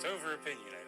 Over Opinionated.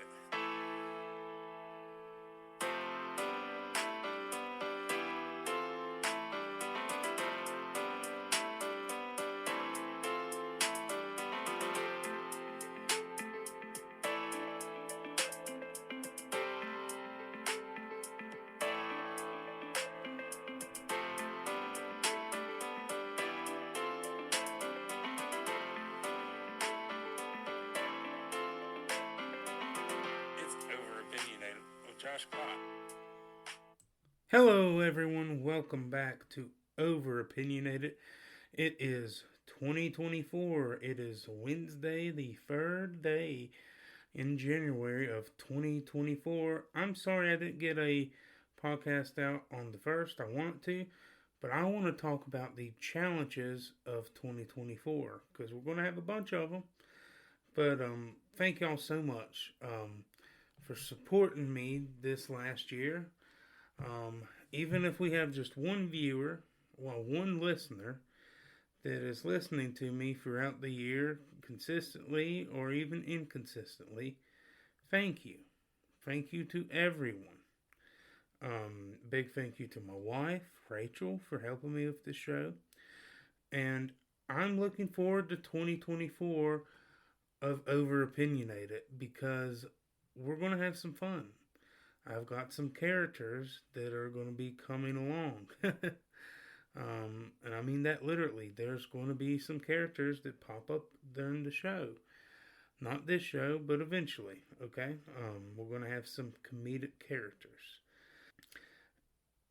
Hello everyone, welcome back to Over Opinionated. It is 2024. It is Wednesday, the third day in January of 2024. I'm sorry I didn't get a podcast out on the first. I want to, but I want to talk about the challenges of 2024 because we're going to have a bunch of them. But thank y'all so much for supporting me this last year. Even if we have just one viewer, one listener that is listening to me throughout the year consistently or even inconsistently, thank you. Thank you to everyone. Big thank you to my wife, Rachel, for helping me with the show. And I'm looking forward to 2024 of Over Opinionated because we're going to have some fun. I've got some characters that are going to be coming along. And I mean that literally. There's going to be some characters that pop up during the show. Not this show, but eventually, okay? We're going to have some comedic characters.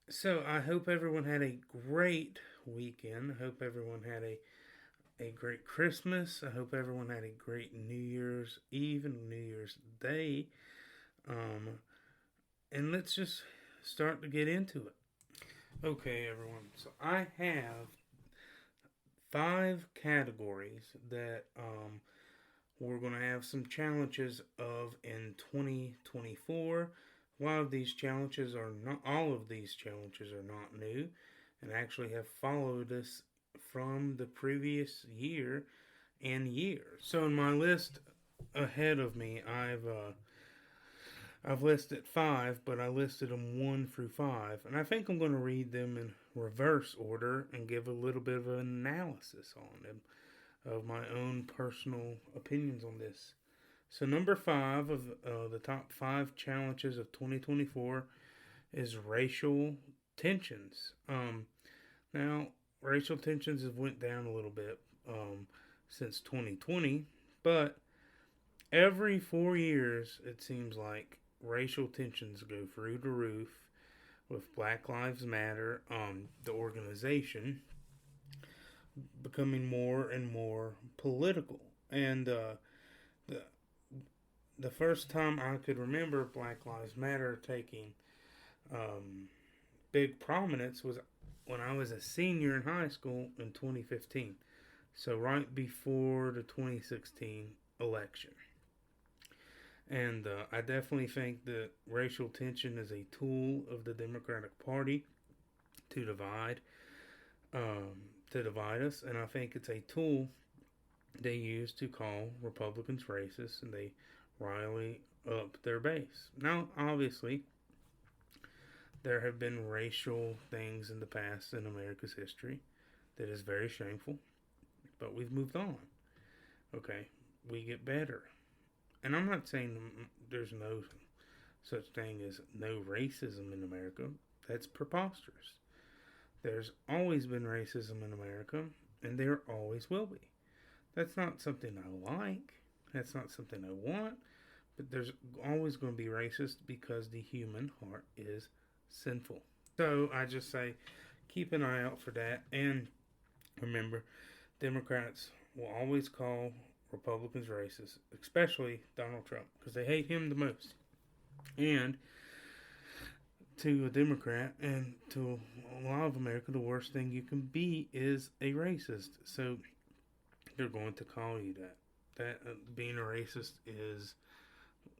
So I hope everyone had a great weekend. I hope everyone had a great Christmas. I hope everyone had a great New Year's Eve and New Year's Day. And let's just start to get into it. Okay, everyone. So I have 5 categories that we're going to have some challenges of in 2024. All of these challenges are not new, and actually have followed us from the previous year and years. So in my list ahead of me, I've listed 5, but I listed them 1 through 5. And I think I'm going to read them in reverse order and give a little bit of an analysis on them of my own personal opinions on this. So number 5 of the top 5 challenges of 2024 is racial tensions. Now, racial tensions have went down a little bit since 2020, but every 4 years, it seems like, racial tensions go through the roof with Black Lives Matter, the organization, becoming more and more political. And the first time I could remember Black Lives Matter taking big prominence was when I was a senior in high school in 2015. So right before the 2016 election. And I definitely think that racial tension is a tool of the Democratic Party to divide us. And I think it's a tool they use to call Republicans racist, and they rally up their base. Now, obviously, there have been racial things in the past in America's history that is very shameful, but we've moved on. Okay, we get better. And I'm not saying there's no such thing as no racism in America. That's preposterous. There's always been racism in America, and there always will be. That's not something I like. That's not something I want. But there's always going to be racist because the human heart is sinful. So I just say, keep an eye out for that. And remember, Democrats will always call Republicans racist, especially Donald Trump, because they hate him the most. And to a Democrat and to a lot of America, the worst thing you can be is a racist. So they're going to call you that. That being a racist is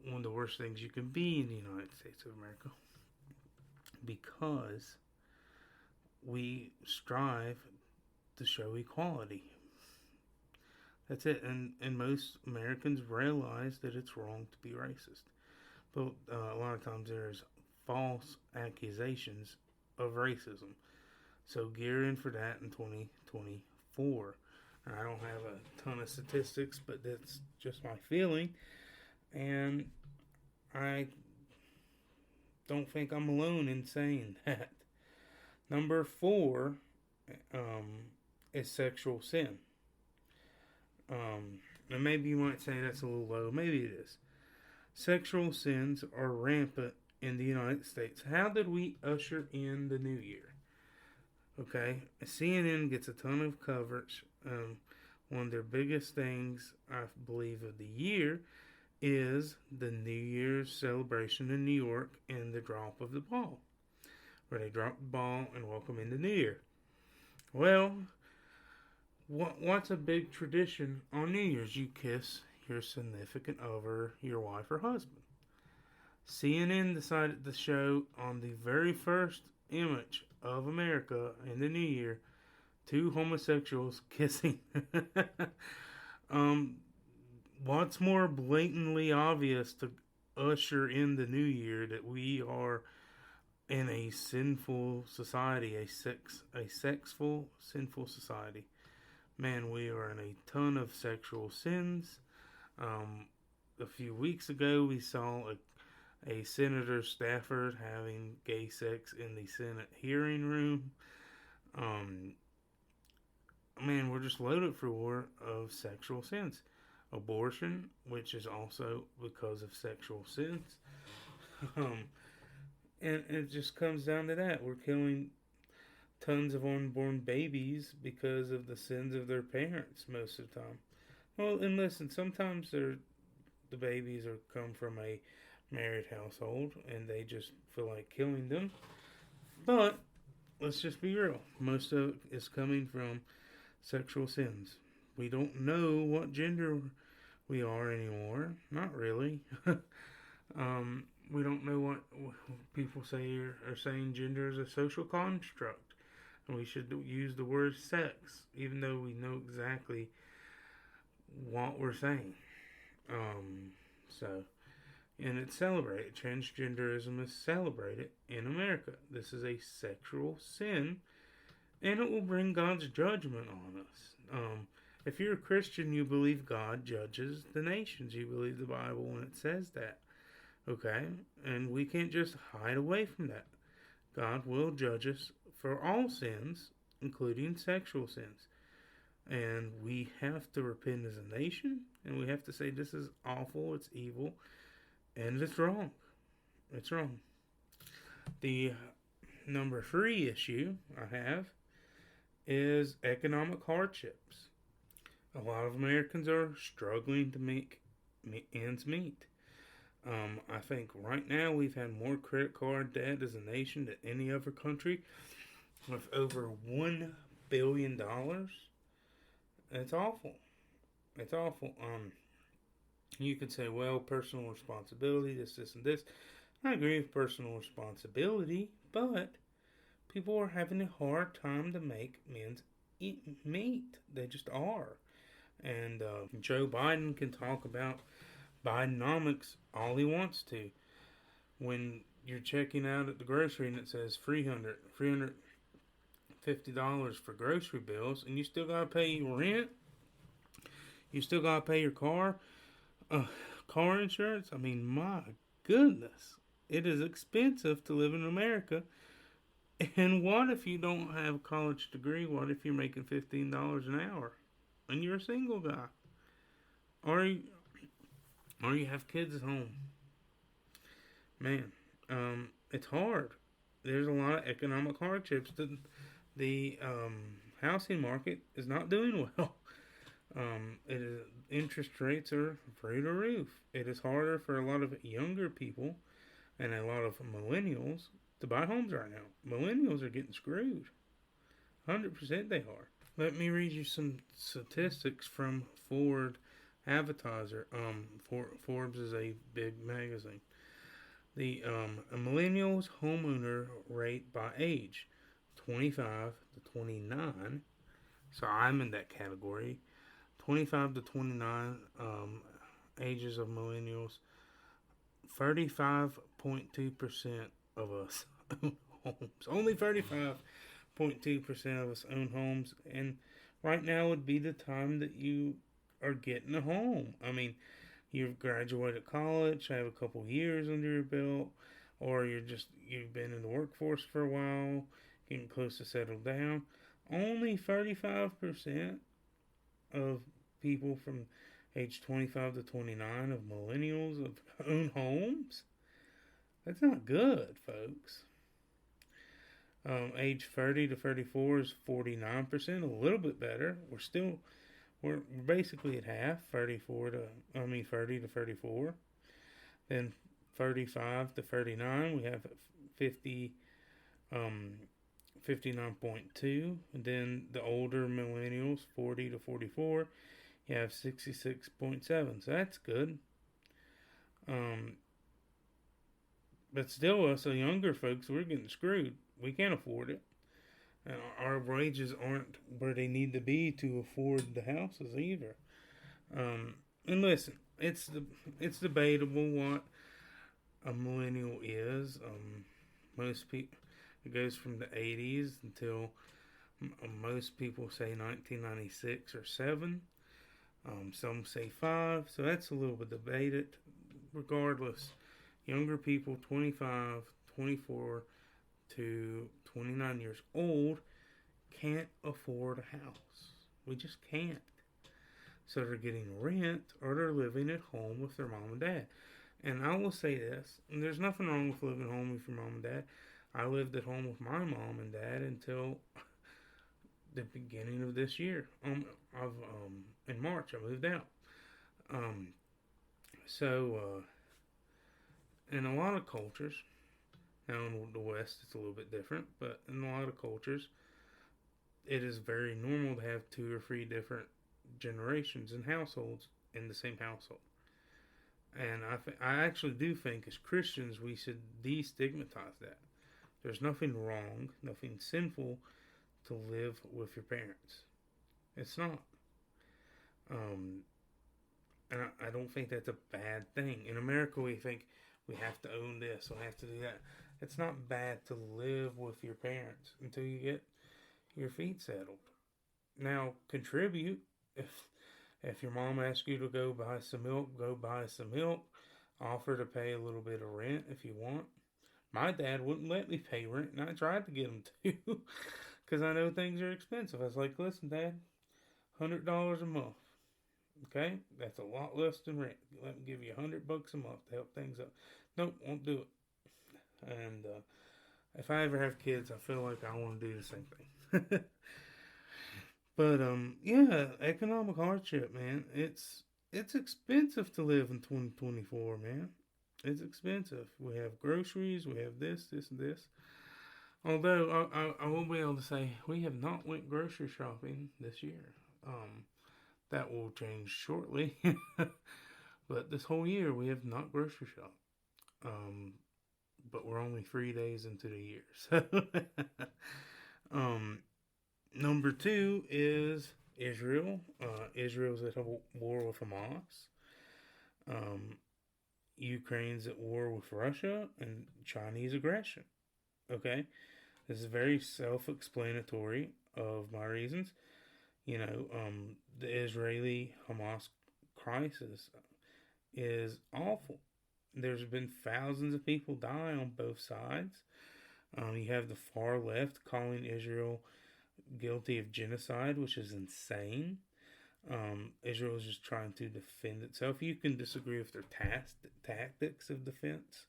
one of the worst things you can be in the United States of America, because we strive to show equality. That's it. And most Americans realize that it's wrong to be racist. But a lot of times there's false accusations of racism. So gear in for that in 2024. I don't have a ton of statistics, but that's just my feeling. And I don't think I'm alone in saying that. Number 4 is sexual sin. And maybe you might say that's a little low. Maybe it is. Sexual sins are rampant in the United States. How did we usher in the new year? Okay, CNN gets a ton of coverage. One of their biggest things, I believe, of the year is the New Year's celebration in New York and the drop of the ball, where they drop the ball and welcome in the New Year. Well, what's a big tradition on New Year's? You kiss your significant other, your wife or husband. CNN decided to show on the very first image of America in the New Year 2 homosexuals kissing. What's more blatantly obvious to usher in the new year that we are in a sinful society, a sexful, sinful society. Man, we are in a ton of sexual sins. A few weeks ago, we saw a Senator Stafford having gay sex in the Senate hearing room. Man, we're just loaded for war of sexual sins. Abortion, which is also because of sexual sins. And it just comes down to that. We're killing tons of unborn babies because of the sins of their parents most of the time. Well, and listen, sometimes the babies come from a married household and they just feel like killing them. But let's just be real. Most of it is coming from sexual sins. We don't know what gender we are anymore. Not really. We don't know what people say are saying gender is a social construct. And we should use the word sex, even though we know exactly what we're saying. And it's celebrated. Transgenderism is celebrated in America. This is a sexual sin, and it will bring God's judgment on us. If you're a Christian, you believe God judges the nations. You believe the Bible when it says that. Okay? And we can't just hide away from that. God will judge us for all sins, including sexual sins. And we have to repent as a nation, and we have to say this is awful, it's evil, and it's wrong. It's wrong. The number 3 issue I have is economic hardships. A lot of Americans are struggling to make ends meet. I think right now we've had more credit card debt as a nation than any other country, with over $1 billion. It's awful. It's awful. You could say, well, personal responsibility, this, and this. I agree with personal responsibility, but people are having a hard time to make ends meet. They just are. And Joe Biden can talk about Bidenomics all he wants to. When you're checking out at the grocery and it says $350 for grocery bills, and you still gotta pay rent, you still gotta pay your car insurance. I mean, my goodness, it is expensive to live in America. And what if you don't have a college degree? What if you're making $15 an hour and you're a single guy, or you have kids at home? Man, it's hard. There's a lot of economic hardships. The housing market is not doing well. Interest rates are through the roof. It is harder for a lot of younger people and a lot of millennials to buy homes right now. Millennials are getting screwed. 100% they are. Let me read you some statistics from Ford Advertiser. Forbes is a big magazine. The millennials homeowner rate by age, 25 to 29. So I'm in that category. 25 to 29 ages of millennials, 35.2% of us own homes. Only 35.2% of us own homes. And right now would be the time that you are getting a home. I mean, you've graduated college, have a couple years under your belt, or you've been in the workforce for a while, getting close to settle down. Only 35% of people from age 25 to 29 of millennials own homes. That's not good, folks. Age 30 to 34 is 49%, a little bit better. We're basically at half, 30 to 34. Then 35 to 39, we have 59.2. And then the older millennials, 40 to 44, you have 66.7. So that's good. But still, us younger folks, we're getting screwed. We can't afford it. And our wages aren't where they need to be to afford the houses either. And listen, it's debatable what a millennial is. Most people, it goes from the 80s until most people say 1996 or 7. Some say 5. So that's a little bit debated. Regardless, younger people 25, 24 to 29 years old can't afford a house. We just can't. So they're getting rent or they're living at home with their mom and dad. And I will say this, and there's nothing wrong with living home with your mom and dad. I lived at home with my mom and dad until the beginning of this year. In March I moved out. In a lot of cultures, now in the West it's a little bit different, but in a lot of cultures, it is very normal to have 2 or 3 different generations and households in the same household. And I actually do think as Christians we should destigmatize that. There's nothing wrong, nothing sinful to live with your parents. It's not. And I don't think that's a bad thing. In America we think we have to own this, we have to do that. It's not bad to live with your parents until you get your feet settled. Now, contribute. If your mom asks you to go buy some milk, go buy some milk. Offer to pay a little bit of rent if you want. My dad wouldn't let me pay rent, and I tried to get him to, because I know things are expensive. I was like, listen, Dad, $100 a month. Okay? That's a lot less than rent. Let me give you $100 a month to help things up. Nope, won't do it. And if I ever have kids, I feel like I want to do the same thing. But yeah, economic hardship, man. It's expensive to live in 2024, man. It's expensive. We have groceries, we have this, and this. Although I will be able to say we have not went grocery shopping this year. That will change shortly. But this whole year we have not grocery shopped. But we're only 3 days into the year. So number 2 is Israel. Israel's at war with Hamas. Ukraine's at war with Russia and Chinese aggression. Okay? This is very self-explanatory of my reasons. The Israeli-Hamas crisis is awful. There's been thousands of people die on both sides. You have the far left calling Israel guilty of genocide, which is insane. Israel is just trying to defend itself. You can disagree with their tactics of defense,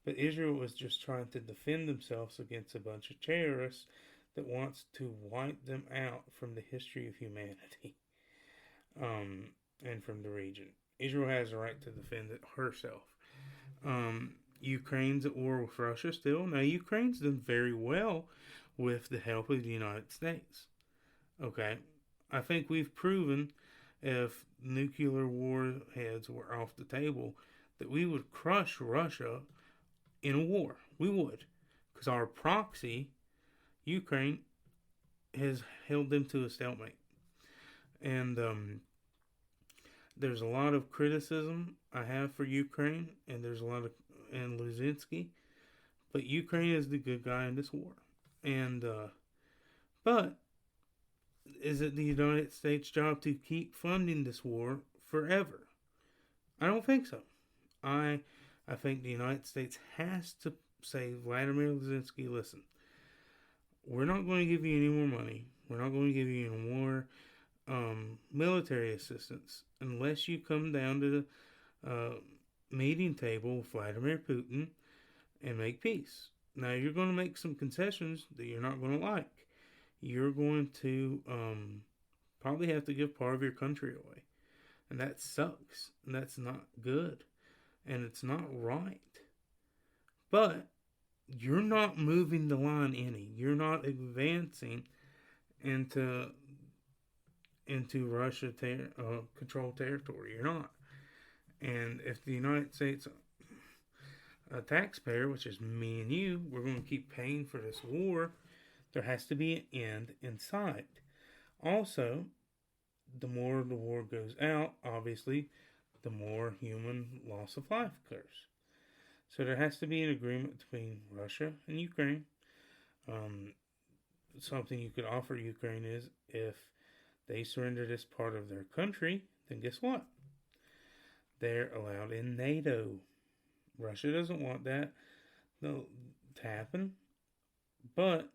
but Israel is just trying to defend themselves against a bunch of terrorists that wants to wipe them out from the history of humanity, and from the region. Israel has a right to defend it herself. Ukraine's at war with Russia still. Now, Ukraine's done very well with the help of the United States. Okay? I think we've proven if nuclear warheads were off the table that we would crush Russia in a war. We would. Because our proxy, Ukraine, has held them to a stalemate. And There's a lot of criticism I have for Ukraine, and there's a lot of and Luzinski, but Ukraine is the good guy in this war. And but is it the United States' job to keep funding this war forever? I don't think so. I I think the United States has to say, Vladimir Luzinski, listen, we're not going to give you any more money. We're not going to give you any more military assistance unless you come down to the meeting table with Vladimir Putin and make peace. Now, you're going to make some concessions that you're not going to like. You're going to probably have to give part of your country away. And that sucks. And that's not good. And it's not right. But you're not moving the line any. You're not advancing into Russia controlled territory. You're not. And if the United States taxpayer, which is me and you, we're going to keep paying for this war, there has to be an end in sight. Also, the more the war goes out, obviously, the more human loss of life occurs. So there has to be an agreement between Russia and Ukraine. Something you could offer Ukraine is, if they surrender this part of their country, then guess what? They're allowed in NATO. Russia doesn't want that to happen, but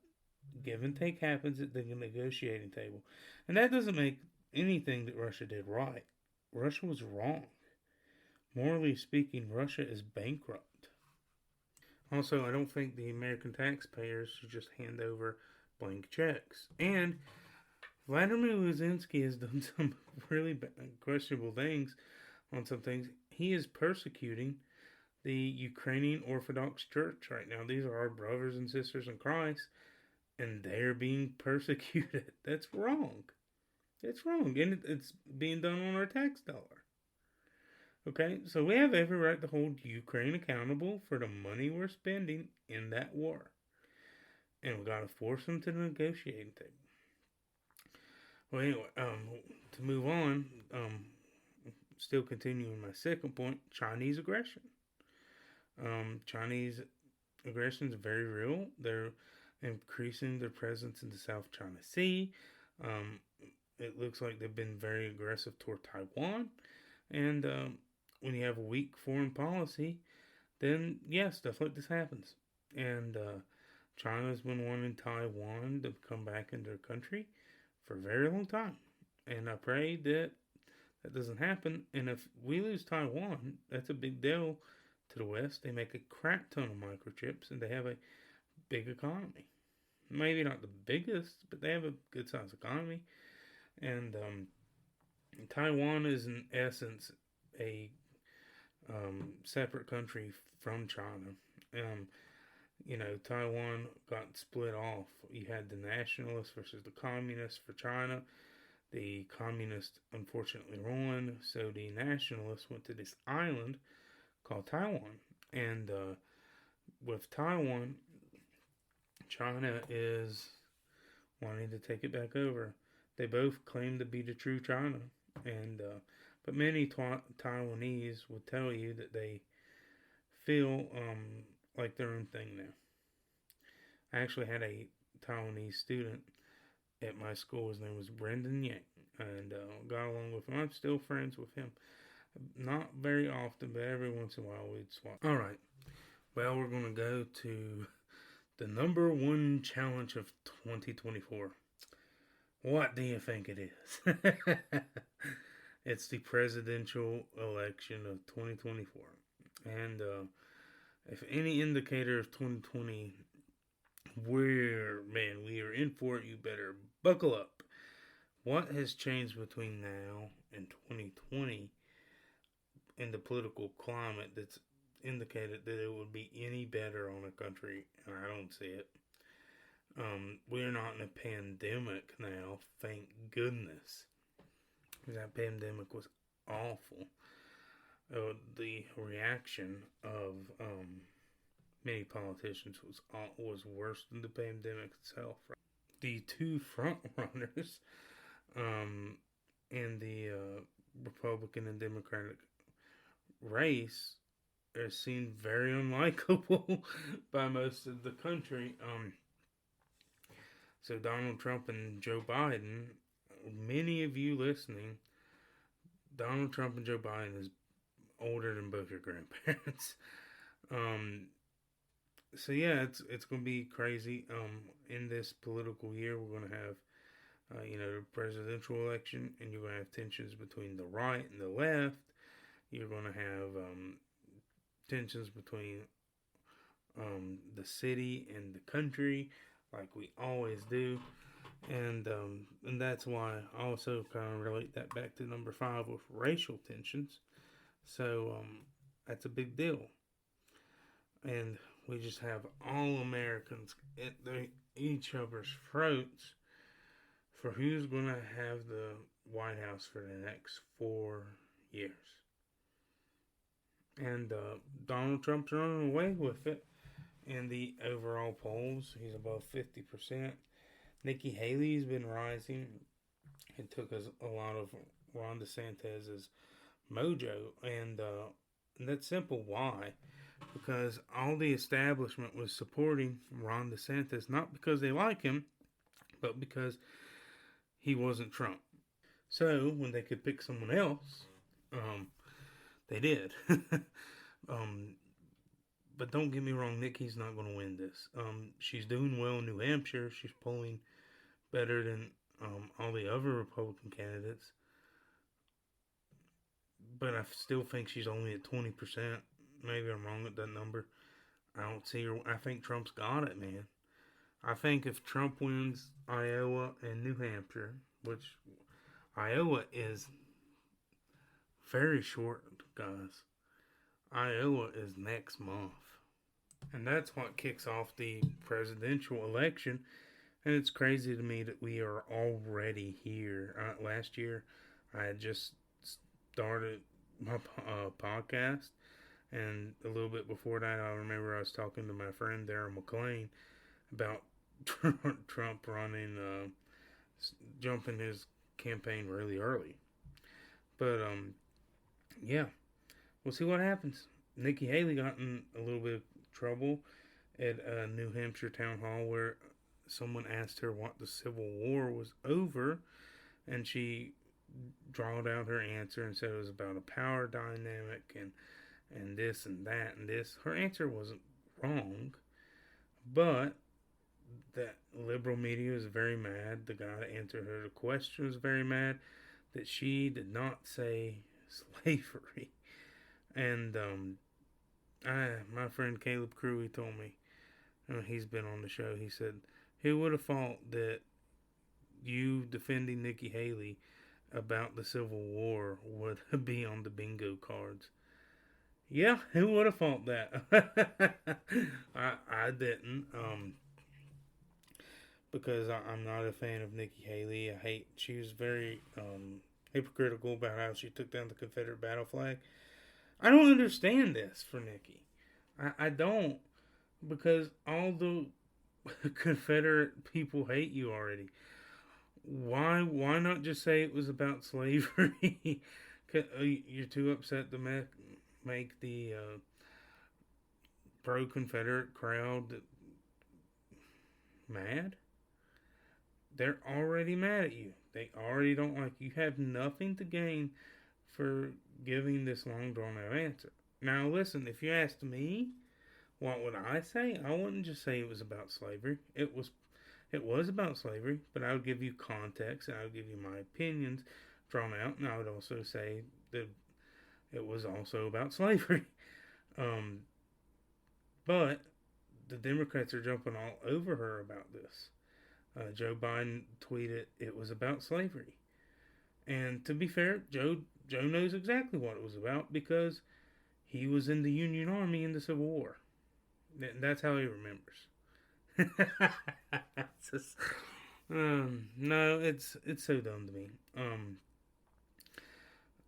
give and take happens at the negotiating table. And that doesn't make anything that Russia did right. Russia was wrong. Morally speaking, Russia is bankrupt. Also, I don't think the American taxpayers should just hand over blank checks. And Vladimir Luzinski has done some really questionable things on some things. He is persecuting the Ukrainian Orthodox Church right now. These are our brothers and sisters in Christ, and they're being persecuted. That's wrong. It's wrong, and it's being done on our tax dollar. Okay, so we have every right to hold Ukraine accountable for the money we're spending in that war. And we got to force them to the negotiating table. Well, anyway, to move on, still continuing my second point, Chinese aggression. Chinese aggression is very real. They're increasing their presence in the South China Sea. It looks like they've been very aggressive toward Taiwan. And when you have a weak foreign policy, then yeah, stuff like this happens. And China's been wanting Taiwan to come back in their country for a very long time. And I pray that that doesn't happen. And if we lose Taiwan, that's a big deal to the West. They make a crap ton of microchips, and they have a big economy. Maybe not the biggest, but they have a good sized economy. And Taiwan is in essence a separate country from China. Taiwan got split off. You had the nationalists versus the communists for China. The communists unfortunately won, so the nationalists went to this island called Taiwan. And with Taiwan, China is wanting to take it back over. They both claim to be the true China, and but many Taiwanese will tell you that they feel like their own thing now. I actually had a Taiwanese student at my school. His name was Brendan Yang, and got along with him. I'm still friends with him. Not very often, but every once in a while we'd swap. All right. Well, we're going to go to the number one challenge of 2024. What do you think it is? It's the presidential election of 2024. And if any indicator of 2020, we are in for it. You better buckle up. What has changed between now and 2020 in the political climate that's indicated that it would be any better on a country? And I don't see it. We're not in a pandemic now, thank goodness. That pandemic was awful. The reaction of many politicians was worse than the pandemic itself. The two front runners in the Republican and Democratic race is seen very unlikable by most of the country. So Donald Trump and Joe Biden, many of you listening, Donald Trump and Joe Biden is older than both your grandparents. um, so yeah, it's going to be crazy. In this political year, we're going to have the presidential election, and you're going to have tensions between the right and the left. You're going to have tensions between the city and the country, like we always do, and that's why I also kind of relate that back to number 5 with racial tensions. So that's a big deal, and we just have all Americans at each other's throats for who's going to have the White House for the next 4 years. And Donald Trump's running away with it in the overall polls. He's above 50%. Nikki Haley's been rising. It took us a lot of Ron DeSantis' mojo. And that's simple. Why? Because all the establishment was supporting Ron DeSantis, not because they like him, but because he wasn't Trump. So when they could pick someone else, they did. But don't get me wrong, Nikki's not going to win this. She's doing well in New Hampshire. She's polling better than all the other Republican candidates. But I still think she's only at 20%. Maybe I'm wrong at that number. I don't see her. I think Trump's got it, man. I think if Trump wins Iowa and New Hampshire, which Iowa is very short, guys. Iowa is next month. And that's what kicks off the presidential election. And it's crazy to me that we are already here. Last year, I had just started my podcast. And a little bit before that, I remember I was talking to my friend Darren McLean about Trump running, jumping his campaign really early. But, yeah, we'll see what happens. Nikki Haley got in a little bit of trouble at a New Hampshire town hall where someone asked her what the Civil War was over, and she drawled out her answer and said it was about a power dynamic and this and that and this. Her answer wasn't wrong, but that liberal media was very mad. The guy that answered her the question was very mad that she did not say slavery. And my friend Caleb Crew, he told me, he's been on the show, he said, who would have thought that you defending Nikki Haley about the Civil War would be on the bingo cards? Yeah, who would have thought that? I didn't. Because I'm not a fan of Nikki Haley. She was very hypocritical about how she took down the Confederate battle flag. I don't understand this for Nikki. I don't, because all the Confederate people hate you already. Why not just say it was about slavery? You're too upset to make the pro-Confederate crowd mad? They're already mad at you. They already don't like you. You have nothing to gain for giving this long drawn out answer. Now listen, if you asked me, what would I say? I wouldn't just say it was about slavery. It was about slavery, but I would give you context and I would give you my opinions drawn out, and I would also say that it was also about slavery. But the Democrats are jumping all over her about this. Joe Biden tweeted it was about slavery. And to be fair, Joe knows exactly what it was about because he was in the Union Army in the Civil War. That's how he remembers. No, it's so dumb to me.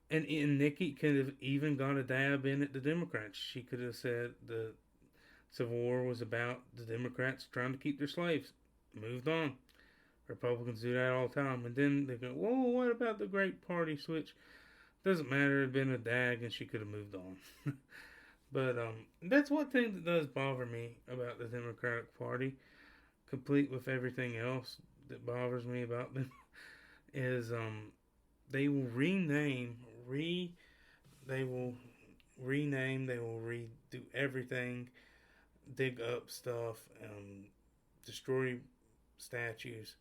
And Nikki could have even got a dab in at the Democrats. She could have said the Civil War was about the Democrats trying to keep their slaves. Moved on. Republicans do that all the time. And then they go, whoa, what about the Great Party Switch Doesn't matter. It'd been a dag, and she could have moved on. But that's one thing that does bother me about the Democratic Party, complete with everything else that bothers me about them, is they will they will they will redo everything, dig up stuff, destroy statues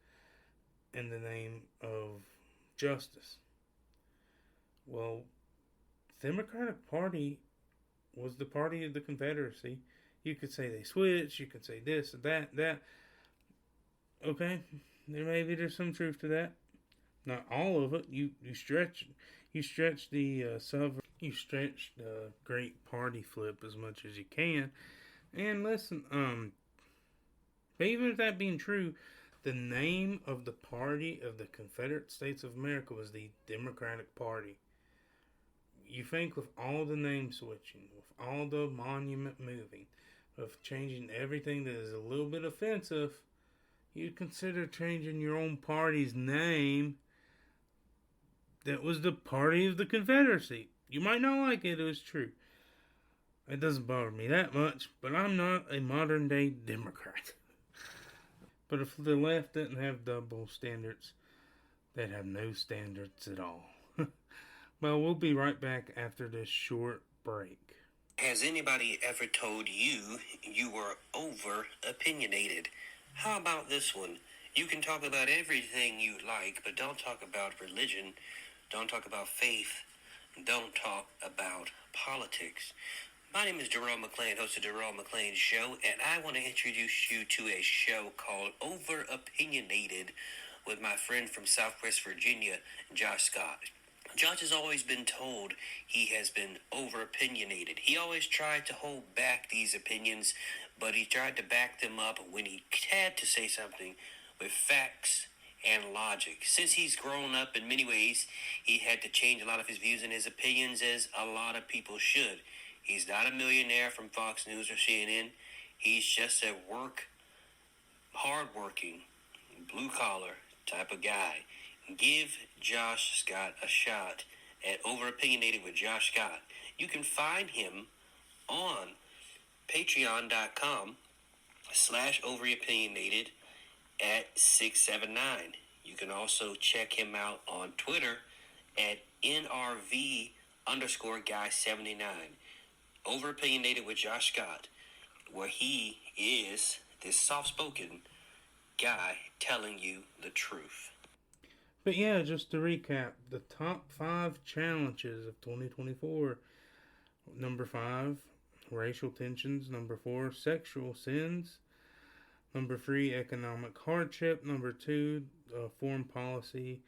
in the name of justice. Well, the Democratic Party was the party of the Confederacy. You could say they switched. You could say this, that. Okay, there's some truth to that. Not all of it. You stretch the great party flip as much as you can. And listen, but even if that being true, the name of the party of the Confederate States of America was the Democratic Party. You think with all the name switching, with all the monument moving, of changing everything that is a little bit offensive, you'd consider changing your own party's name that was the party of the Confederacy. You might not like it, it was true. It doesn't bother me that much, but I'm not a modern day Democrat. But if the left didn't have double standards, they'd have no standards at all. Well, we'll be right back after this short break. Has anybody ever told you you were over opinionated? How about this one? You can talk about everything you like, but don't talk about religion, don't talk about faith, don't talk about politics. My name is Jerome McClain, host of Jerome McClain Show, and I want to introduce you to a show called Over Opinionated with my friend from Southwest Virginia, Josh Scott. Josh has always been told he has been over-opinionated. He always tried to hold back these opinions, but he tried to back them up when he had to say something with facts and logic. Since he's grown up in many ways, he had to change a lot of his views and his opinions, as a lot of people should. He's not a millionaire from Fox News or CNN. He's just a hard-working, blue-collar type of guy. Give Josh Scott a shot at Over Opinionated with Josh Scott. You can find him on patreon.com/overopinionated at 679. You can also check him out on Twitter at NRV_guy79. Over Opinionated with Josh Scott, where he is this soft-spoken guy telling you the truth. But yeah, just to recap, the top 5 challenges of 2024. Number 5, racial tensions. Number 4, sexual sins. Number 3, economic hardship. Number 2, foreign policy,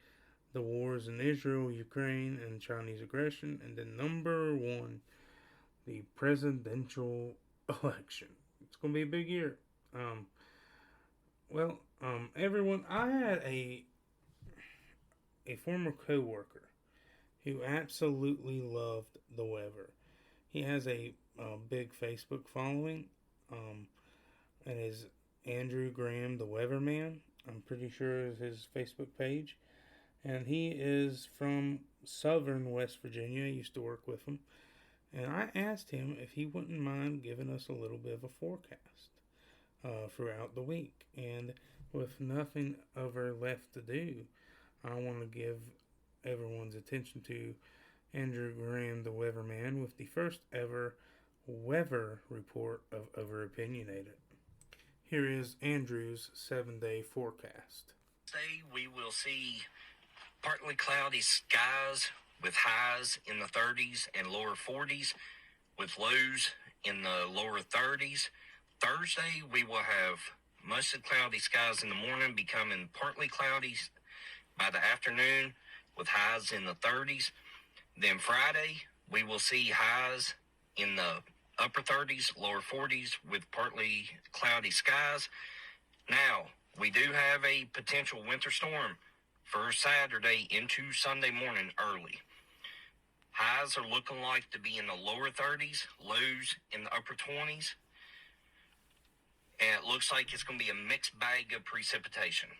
the wars in Israel, Ukraine, and Chinese aggression. And then number 1, the presidential election. It's going to be a big year. Everyone, I had a former co-worker who absolutely loved the weather. He has a big Facebook following, and is Andrew Graham, the Weatherman. I'm pretty sure is his Facebook page. And he is from southern West Virginia. I used to work with him. And I asked him if he wouldn't mind giving us a little bit of a forecast throughout the week. And with nothing ever left to do, I want to give everyone's attention to Andrew Graham, the Weatherman, with the first ever weather report of Over Opinionated. Here is Andrew's 7-day forecast. Today we will see partly cloudy skies with highs in the 30s and lower 40s, with lows in the lower 30s. Thursday we will have mostly cloudy skies in the morning, becoming partly cloudy by the afternoon, with highs in the 30s. Then Friday, we will see highs in the upper 30s, lower 40s, with partly cloudy skies. Now, we do have a potential winter storm for Saturday into Sunday morning early. Highs are looking like to be in the lower 30s, lows in the upper 20s. And it looks like it's going to be a mixed bag of precipitation.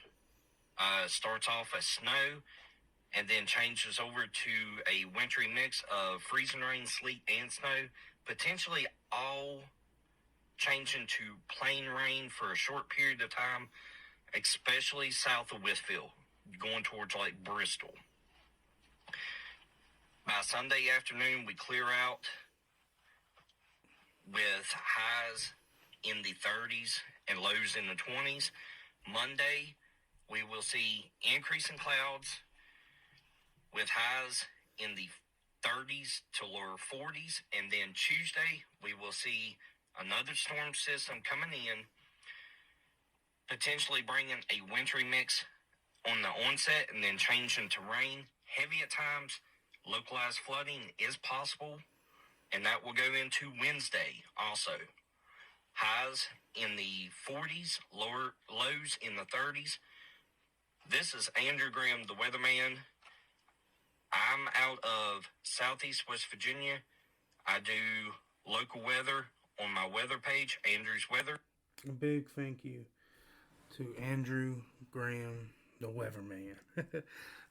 Starts off as snow, and then changes over to a wintry mix of freezing rain, sleet, and snow, potentially all changing to plain rain for a short period of time, especially south of Westfield, going towards like Bristol. By Sunday afternoon, we clear out with highs in the 30s and lows in the 20s. Monday, we will see increasing clouds with highs in the 30s to lower 40s. And then Tuesday, we will see another storm system coming in, potentially bringing a wintry mix on the onset and then changing to rain. Heavy at times, localized flooding is possible, and that will go into Wednesday also. Highs in the 40s, lows in the 30s. This is Andrew Graham, the weatherman. I'm out of Southeast West Virginia. I do local weather on my weather page, Andrew's Weather. A big thank you to Andrew Graham, the weatherman.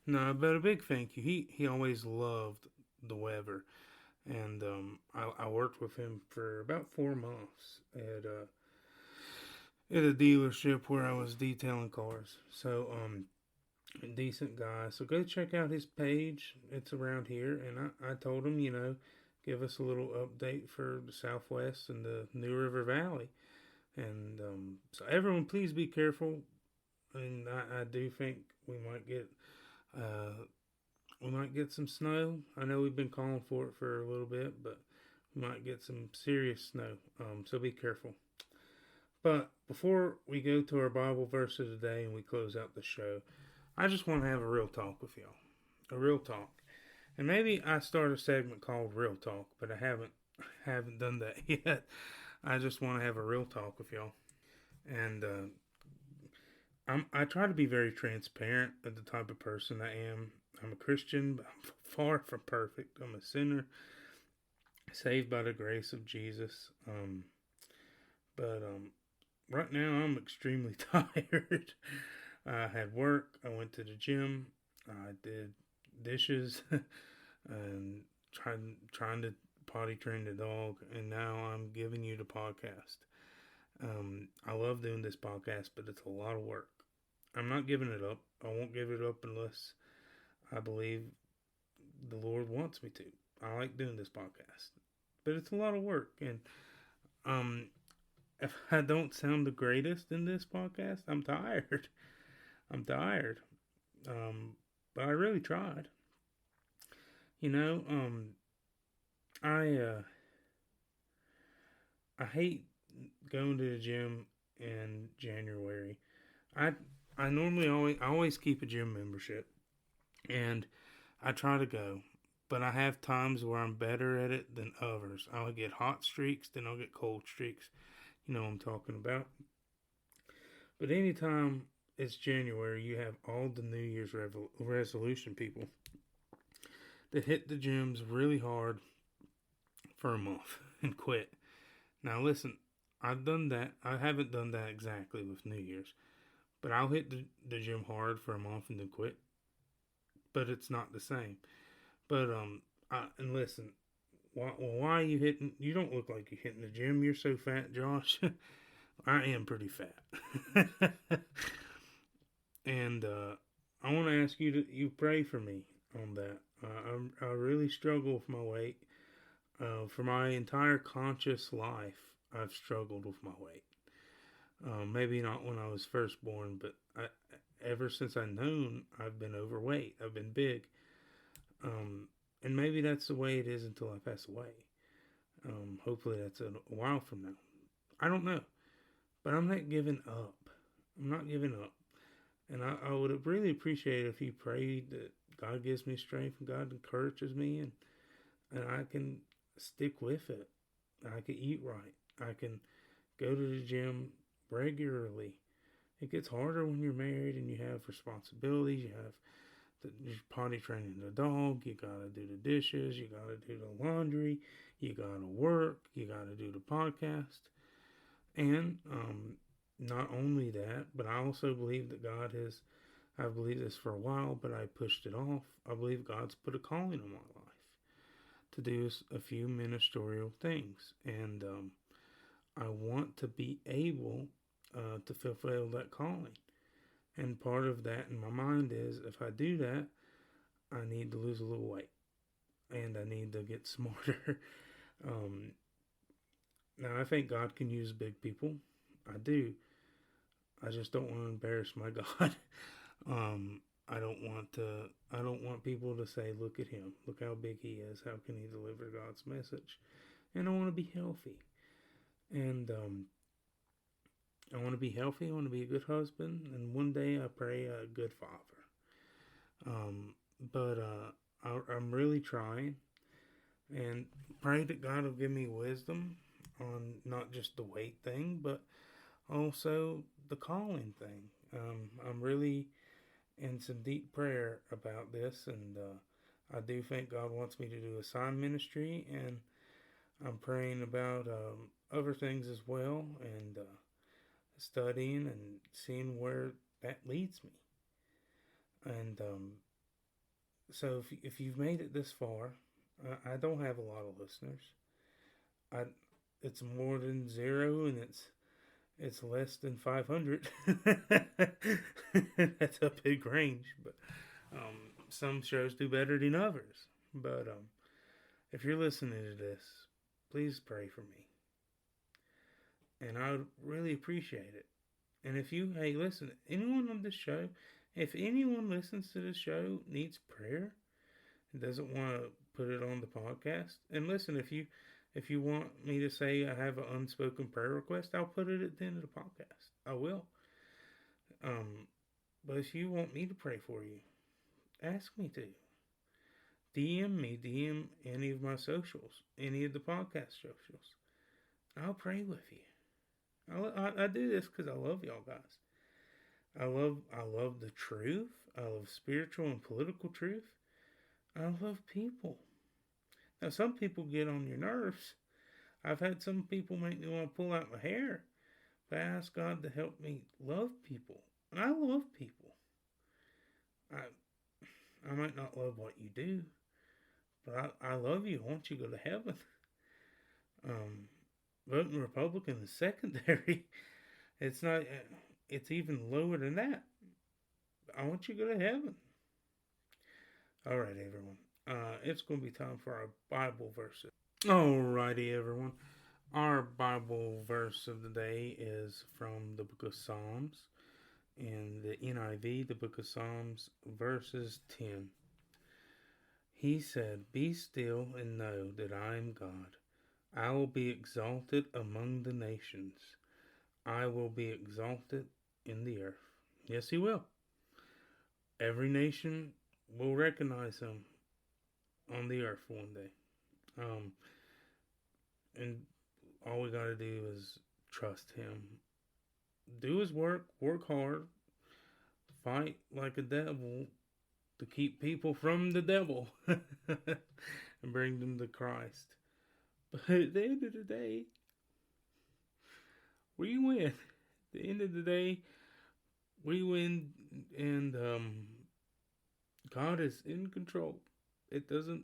No, but a big thank you. He always loved the weather. And I worked with him for about 4 months at a dealership where I was detailing cars. So a decent guy. So go check out his page. It's around here. And I told him, give us a little update for the Southwest and the New River Valley. And so everyone, please be careful. And I do think we might get some snow. I know we've been calling for it for a little bit, but we might get some serious snow. So be careful. But before we go to our Bible verse of the day and we close out the show, I just want to have a real talk with y'all. A real talk. And maybe I start a segment called Real Talk, but I haven't done that yet. I just want to have a real talk with y'all. And I try to be very transparent of the type of person I am. I'm a Christian, but I'm far from perfect. I'm a sinner, saved by the grace of Jesus. But right now I'm extremely tired. I had work. I went to the gym. I did dishes and trying to potty train the dog. And now I'm giving you the podcast. I love doing this podcast, but it's a lot of work. I'm not giving it up. I won't give it up unless I believe the Lord wants me to. I like doing this podcast, but it's a lot of work. And if I don't sound the greatest in this podcast, I'm tired. But I really tried. I hate going to the gym in January. I always keep a gym membership, and I try to go, but I have times where I'm better at it than others. I'll get hot streaks, then I'll get cold streaks. You know what I'm talking about. But anytime it's January, you have all the New Year's resolution people that hit the gyms really hard for a month and quit. Now listen, I've done that. I haven't done that exactly with New Year's, but I'll hit the gym hard for a month and then quit. But it's not the same. But and listen, why are you hitting? You don't look like you're hitting the gym. You're so fat, Josh. I am pretty fat. And I want to ask you to pray for me on that. I really struggle with my weight. For my entire conscious life, I've struggled with my weight. Maybe not when I was first born, but ever since I've known, I've been overweight. I've been big. And maybe that's the way it is until I pass away. Hopefully that's a while from now. I don't know. But I'm not giving up. I'm not giving up. And I would really appreciate if you prayed that God gives me strength and God encourages me and I can stick with it. I can eat right. I can go to the gym regularly. It gets harder when you're married and you have responsibilities. You're potty training the dog. You gotta do the dishes. You gotta do the laundry. You gotta work. You gotta do the podcast. And not only that, but I also believe that God has I've believed this for a while, but I pushed it off. I believe God's put a calling on my life to do a few ministerial things, and I want to be able to fulfill that calling. And part of that in my mind is, if I do that, I need to lose a little weight, and I need to get smarter. Now, I think God can use big people. I do. I just don't want to embarrass my God. I don't want people to say, "Look at him. Look how big he is. How can he deliver God's message?" And I want to be healthy. And I want to be healthy. I want to be a good husband. And one day I pray a good father. But I'm really trying. And pray that God will give me wisdom on not just the weight thing, but also the calling thing. I'm really in some deep prayer about this, and I do think God wants me to do a sign ministry, and I'm praying about other things as well, and studying and seeing where that leads me. And so if you've made it this far, I don't have a lot of listeners. It's more than zero, and it's less than 500. That's a big range, but some shows do better than others. But if you're listening to this, please pray for me, and I would really appreciate it. And hey, listen, anyone on this show, if anyone listens to this show needs prayer and doesn't want to put it on the podcast, and listen, if you want me to say I have an unspoken prayer request, I'll put it at the end of the podcast. I will. But if you want me to pray for you, ask me to. DM me, DM any of my socials, any of the podcast socials. I'll pray with you. I do this because I love y'all guys. I love the truth. I love spiritual and political truth. I love people. Now, some people get on your nerves. I've had some people make me want to pull out my hair. But I ask God to help me love people. And I love people. I might not love what you do, but I love you. I want you to go to heaven. Voting Republican is secondary. It's not. It's even lower than that. I want you to go to heaven. All right, everyone. It's going to be time for our Bible verses. Alrighty, everyone. Our Bible verse of the day is from the book of Psalms. In the NIV, the book of Psalms, verses 10. He said, "Be still and know that I am God. I will be exalted among the nations. I will be exalted in the earth." Yes, he will. Every nation will recognize him on the earth one day. And all we got to do is trust him. Do his work hard, fight like a devil to keep people from the devil and bring them to Christ. But at the end of the day, we win. At the end of the day, we win, and God is in control. It doesn't.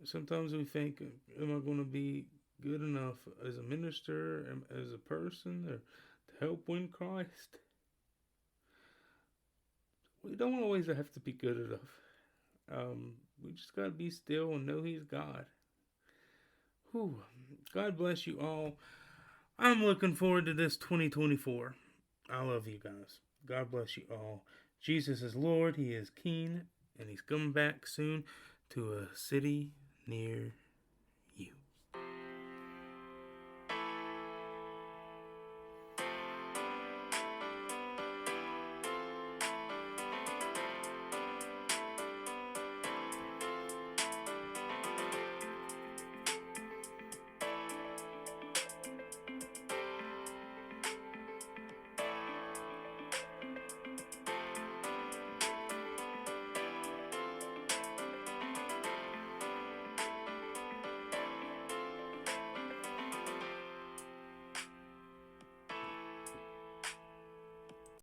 Sometimes we think, am I going to be good enough as a minister, as a person, or to help win Christ? We don't always have to be good enough. We just got to be still and know he's God. Whew. God bless you all. I'm looking forward to this 2024. I love you guys. God bless you all. Jesus is Lord. He is King. And he's coming back soon to a city near